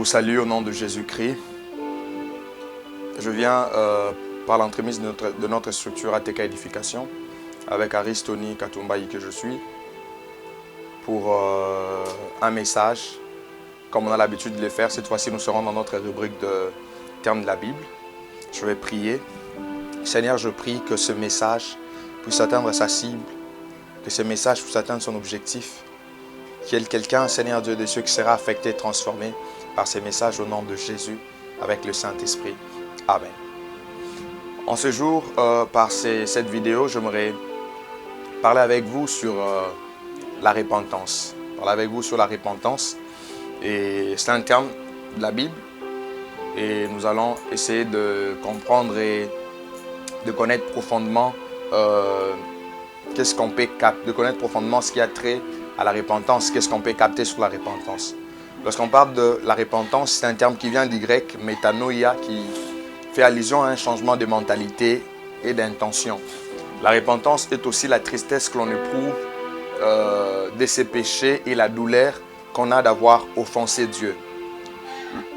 salue au nom de Jésus-Christ. Je viens par l'entremise de notre structure ATK Édification avec Aristoni Katumbayi que je suis pour un message comme on a l'habitude de le faire. Cette fois-ci, nous serons dans notre rubrique de termes de la Bible. Je vais prier. Seigneur, je prie que ce message puisse atteindre sa cible, que ce message puisse atteindre son objectif, qu'il y ait quelqu'un, Seigneur Dieu des cieux, qui sera affecté, transformé par ces messages au nom de Jésus, avec le Saint-Esprit. Amen. En ce jour, par cette vidéo, j'aimerais parler avec vous sur la repentance. Parler avec vous sur la repentance. Et c'est un terme de la Bible. Et nous allons essayer de comprendre et de connaître profondément qu'est-ce qu'on peut capter, de connaître profondément ce qui a trait à la repentance, qu'est-ce qu'on peut capter sur la repentance. Lorsqu'on parle de la repentance, c'est un terme qui vient du grec métanoïa, qui fait allusion à un changement de mentalité et d'intention. La repentance est aussi la tristesse que l'on éprouve de ses péchés et la douleur qu'on a d'avoir offensé Dieu.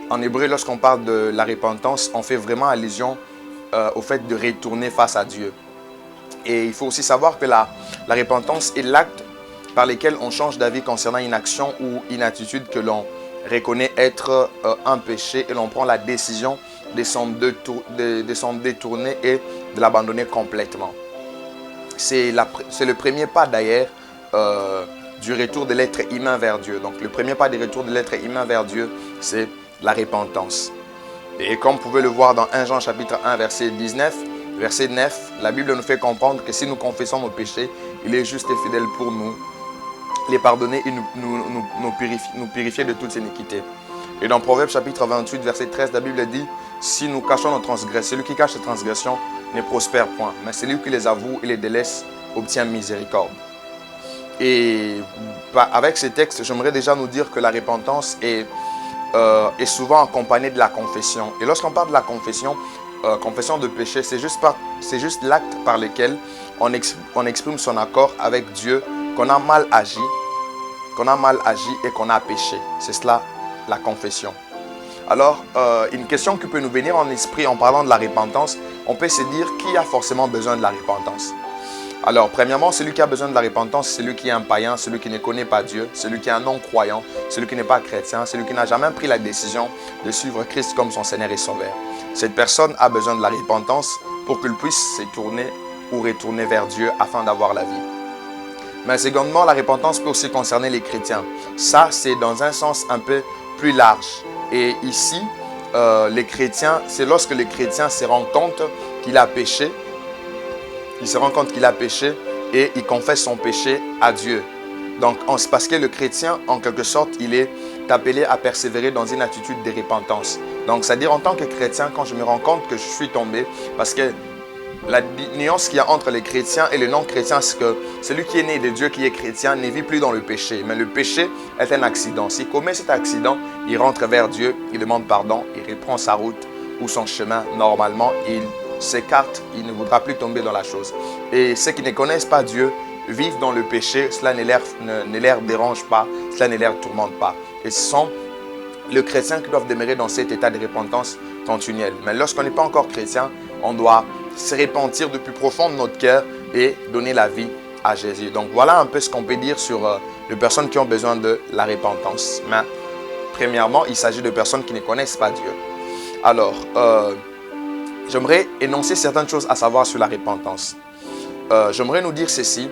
En hébreu, lorsqu'on parle de la repentance, on fait vraiment allusion au fait de retourner face à Dieu. Et il faut aussi savoir que la repentance est l'acte par lequel on change d'avis concernant une action ou une attitude que l'on reconnaît être un péché et l'on prend la décision de s'en détourner et de l'abandonner complètement. C'est le premier pas d'ailleurs du retour de l'être humain vers Dieu. Donc le premier pas du retour de l'être humain vers Dieu, c'est la repentance. Et comme vous pouvez le voir dans 1 Jean chapitre 1 verset 19, verset 9, la Bible nous fait comprendre que si nous confessons nos péchés, il est juste et fidèle pour nous les pardonner et nous purifier de toute iniquité. Et dans Proverbe chapitre 28 verset 13, la Bible dit: si nous cachons nos transgressions, celui qui cache ses transgressions ne prospère point, mais celui qui les avoue et les délaisse obtient miséricorde. Et avec ces textes, j'aimerais déjà nous dire que la repentance est souvent accompagnée de la confession. Et lorsqu'on parle de la confession de péché, c'est juste l'acte par lequel on exprime son accord avec Dieu, qu'on a mal agi et qu'on a péché. C'est cela la confession. Alors, une question qui peut nous venir en esprit en parlant de la repentance, on peut se dire qui a forcément besoin de la repentance. Alors, premièrement, celui qui a besoin de la repentance, c'est celui qui est un païen, celui qui ne connaît pas Dieu, celui qui est un non-croyant, celui qui n'est pas chrétien, celui qui n'a jamais pris la décision de suivre Christ comme son Seigneur et Sauveur. Cette personne a besoin de la repentance pour qu'il puisse se tourner ou retourner vers Dieu afin d'avoir la vie. Mais secondement, la repentance peut aussi concerner les chrétiens. Ça, c'est dans un sens un peu plus large. Et ici, les chrétiens, c'est lorsque le chrétien se rend compte qu'il a péché. Il se rend compte qu'il a péché et il confesse son péché à Dieu. Donc, c'est parce que le chrétien, en quelque sorte, il est appelé à persévérer dans une attitude de repentance. Donc, c'est-à-dire en tant que chrétien, quand je me rends compte que je suis tombé, parce que la nuance qu'il y a entre les chrétiens et les non-chrétiens, c'est que celui qui est né de Dieu, qui est chrétien, ne vit plus dans le péché. Mais le péché est un accident. S'il commet cet accident, il rentre vers Dieu, il demande pardon, il reprend sa route ou son chemin. Normalement, il s'écarte, il ne voudra plus tomber dans la chose. Et ceux qui ne connaissent pas Dieu vivent dans le péché, cela ne leur dérange pas, cela ne leur tourmente pas. Et ce sont les chrétiens qui doivent demeurer dans cet état de repentance continuelle. Mais lorsqu'on n'est pas encore chrétien, on doit se repentir du plus profond de notre cœur et donner la vie à Jésus. Donc voilà un peu ce qu'on peut dire sur les personnes qui ont besoin de la repentance. Mais premièrement, il s'agit de personnes qui ne connaissent pas Dieu. Alors, j'aimerais énoncer certaines choses à savoir sur la repentance. J'aimerais nous dire ceci,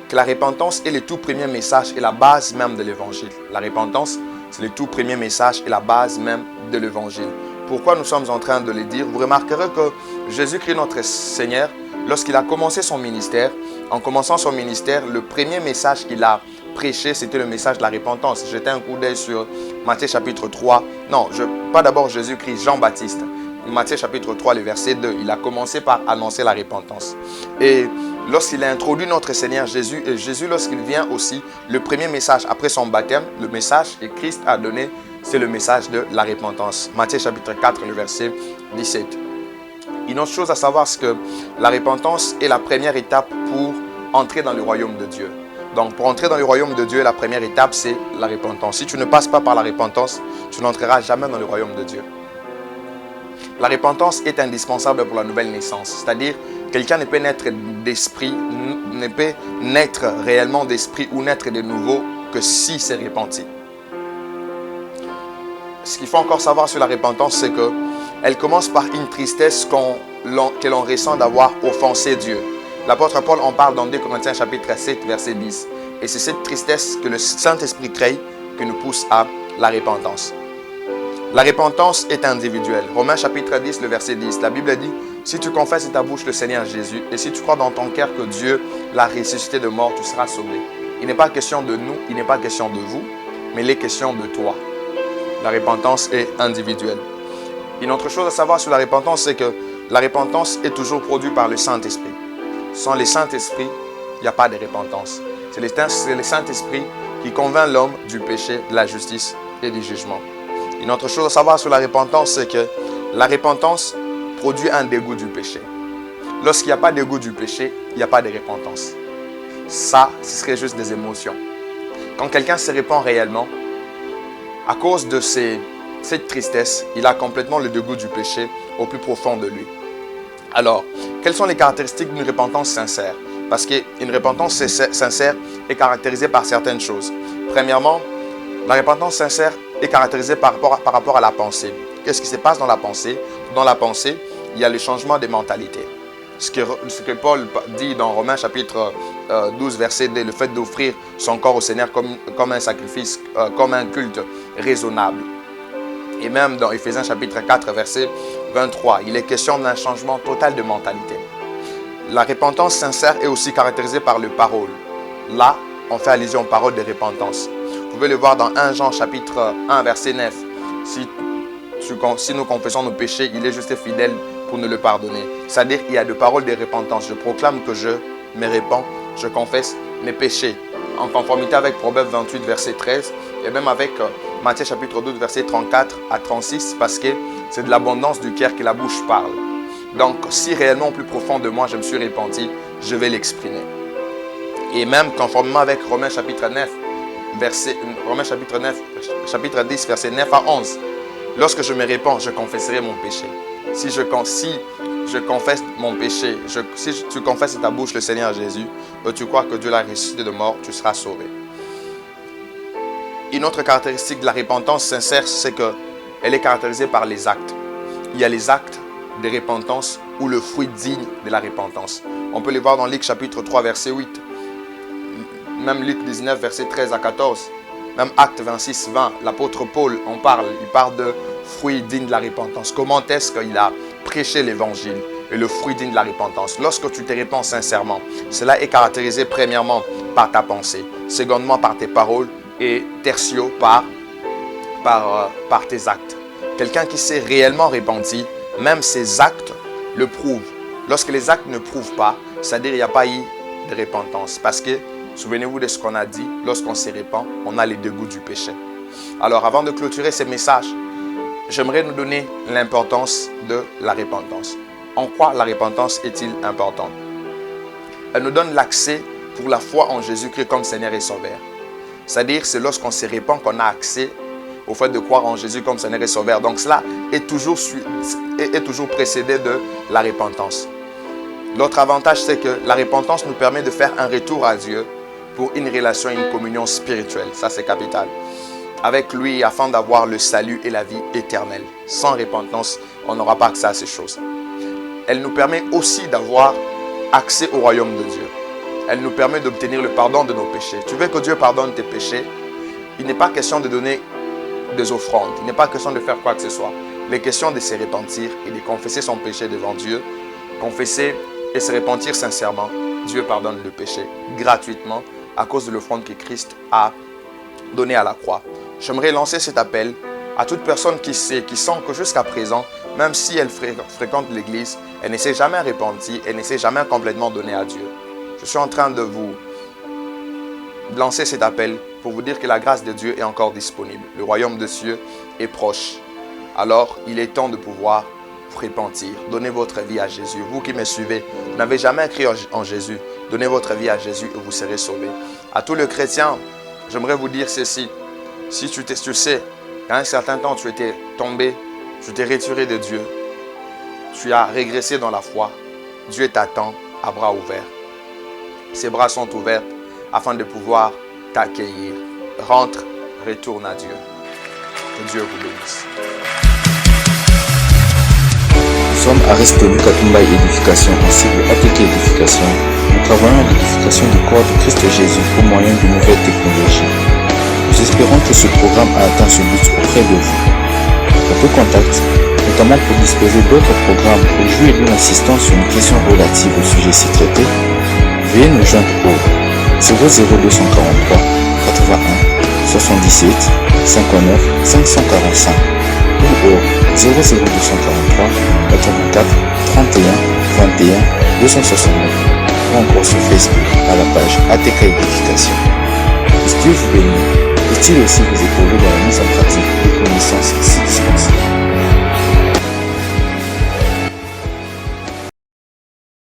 que la repentance est le tout premier message et la base même de l'évangile. La repentance, c'est le tout premier message et la base même de l'évangile. Pourquoi nous sommes en train de le dire? Vous remarquerez que Jésus-Christ, notre Seigneur, lorsqu'il a commencé son ministère, en commençant son ministère, le premier message qu'il a prêché, c'était le message de la repentance. Jetez un coup d'œil sur Matthieu chapitre 3. Non, pas d'abord Jésus-Christ, Jean-Baptiste. Matthieu chapitre 3, le verset 2. Il a commencé par annoncer la repentance. Et lorsqu'il a introduit notre Seigneur Jésus, et Jésus, lorsqu'il vient aussi, le premier message après son baptême, le message que Christ a donné, c'est le message de la repentance. Matthieu chapitre 4, le verset 17. Une autre chose à savoir, c'est que la repentance est la première étape pour entrer dans le royaume de Dieu. Donc pour entrer dans le royaume de Dieu, la première étape c'est la repentance. Si tu ne passes pas par la repentance, tu n'entreras jamais dans le royaume de Dieu. La repentance est indispensable pour la nouvelle naissance. C'est-à-dire, quelqu'un ne peut naître d'esprit, ne peut naître réellement d'esprit ou naître de nouveau que si c'est repenti. Ce qu'il faut encore savoir sur la repentance, c'est qu'elle commence par une tristesse que l'on ressent d'avoir offensé Dieu. L'apôtre Paul en parle dans 2 Corinthiens chapitre 7, verset 10. Et c'est cette tristesse que le Saint-Esprit crée qui nous pousse à la repentance. La repentance est individuelle. Romains chapitre 10, le verset 10. La Bible dit, si tu confesses de ta bouche le Seigneur Jésus et si tu crois dans ton cœur que Dieu l'a ressuscité de mort, tu seras sauvé. Il n'est pas question de nous, il n'est pas question de vous, mais il est question de toi. La repentance est individuelle. Une autre chose à savoir sur la repentance, c'est que la repentance est toujours produite par le Saint-Esprit. Sans le Saint-Esprit, il n'y a pas de repentance. C'est le Saint-Esprit qui convainc l'homme du péché, de la justice et du jugement. Une autre chose à savoir sur la repentance, c'est que la repentance produit un dégoût du péché. Lorsqu'il n'y a pas de dégoût du péché, il n'y a pas de repentance. Ça, ce serait juste des émotions. Quand quelqu'un se répand réellement, à cause de cette tristesse, il a complètement le dégoût du péché au plus profond de lui. Alors, quelles sont les caractéristiques d'une repentance sincère? Parce qu'une repentance sincère est caractérisée par certaines choses. Premièrement, la repentance sincère est caractérisée par rapport à la pensée. Qu'est-ce qui se passe dans la pensée? Dans la pensée, il y a le changement de mentalité. Ce que Paul dit dans Romains chapitre 12, verset 2, le fait d'offrir son corps au Seigneur comme un sacrifice, comme un culte raisonnable. Et même dans Éphésiens chapitre 4, verset 23, il est question d'un changement total de mentalité. La repentance sincère est aussi caractérisée par les paroles. Là, on fait allusion aux paroles de repentance. Vous pouvez le voir dans 1 Jean chapitre 1, verset 9. Si nous confessons nos péchés, il est juste et fidèle pour nous le pardonner. C'est-à-dire qu'il y a des paroles de repentance. Je proclame que je me répands, je confesse mes péchés. En conformité avec Proverbe 28, verset 13, et même avec Matthieu chapitre 12, verset 34 à 36, parce que c'est de l'abondance du cœur que la bouche parle. Donc, si réellement au plus profond de moi, je me suis repenti, je vais l'exprimer. Et même conformément avec Romains chapitre 9, chapitre 10, verset 9 à 11, lorsque je me répands, je confesserai mon péché. Si je confesse mon péché, si tu confesses de ta bouche le Seigneur Jésus, et tu crois que Dieu l'a ressuscité de mort, tu seras sauvé. Une autre caractéristique de la repentance sincère, c'est qu'elle est caractérisée par les actes. Il y a les actes de repentance ou le fruit digne de la repentance. On peut les voir dans Luc chapitre 3, verset 8. Même Luc 19, verset 13 à 14. Même Acte 26, 20. L'apôtre Paul en parle. Il parle de fruit digne de la repentance. Comment est-ce qu'il a prêché l'évangile et le fruit digne de la repentance? Lorsque tu te répands sincèrement, cela est caractérisé premièrement par ta pensée, secondement par tes paroles et tertio par tes actes. Quelqu'un qui s'est réellement repenti, même ses actes le prouvent. Lorsque les actes ne prouvent pas, c'est-à-dire qu'il n'y a pas eu de repentance. Parce que, souvenez-vous de ce qu'on a dit, lorsqu'on se répand, on a les dégoûts du péché. Alors, avant de clôturer ces messages, j'aimerais nous donner l'importance de la repentance. En quoi la repentance est-il importante? Elle nous donne l'accès pour la foi en Jésus-Christ comme Seigneur et Sauveur. C'est-à-dire, c'est lorsqu'on se répand qu'on a accès au fait de croire en Jésus comme Seigneur et Sauveur. Donc cela est toujours précédé de la repentance. L'autre avantage, c'est que la repentance nous permet de faire un retour à Dieu pour une relation, une communion spirituelle. Ça, c'est capital. Avec lui, afin d'avoir le salut et la vie éternelle. Sans repentance, on n'aura pas accès à ces choses. Elle nous permet aussi d'avoir accès au royaume de Dieu. Elle nous permet d'obtenir le pardon de nos péchés. Tu veux que Dieu pardonne tes péchés? Il n'est pas question de donner des offrandes. Il n'est pas question de faire quoi que ce soit. Il est question de se repentir et de confesser son péché devant Dieu. Confesser et se repentir sincèrement. Dieu pardonne le péché gratuitement à cause de l'offrande que Christ a donnée à la croix. J'aimerais lancer cet appel à toute personne qui sent que jusqu'à présent, même si elle fréquente l'église, elle ne s'est jamais repentie, elle ne s'est jamais complètement donnée à Dieu. Je suis en train de vous lancer cet appel pour vous dire que la grâce de Dieu est encore disponible. Le royaume de Dieu est proche. Alors, il est temps de pouvoir vous repentir. Donnez votre vie à Jésus. Vous qui me suivez, vous n'avez jamais cru en Jésus. Donnez votre vie à Jésus et vous serez sauvés. À tous les chrétiens, j'aimerais vous dire ceci. Si tu sais qu'à un certain temps tu étais tombé, tu t'es retiré de Dieu, tu as régressé dans la foi, Dieu t'attend à bras ouverts. Ses bras sont ouverts afin de pouvoir t'accueillir. Rentre, retourne à Dieu. Que Dieu vous bénisse. Nous sommes à Aristonie Katumba Édification ainsi que ATK Édification. Nous travaillons à l'édification du corps de Christ Jésus au moyen de nouvelles technologies. Nous espérons que ce programme a atteint ce but auprès de vous. Pour tout contact, notamment pour disposer d'autres programmes ou jouer d'une assistance sur une question relative au sujet ci-traité, veuillez nous joindre au 00243 81 77 59 545 ou au 00243 84 31 21 269 ou encore sur Facebook à la page ATK Édification. Dieu vous bénit. Est-il aussi vous épauler dans la mise en pratique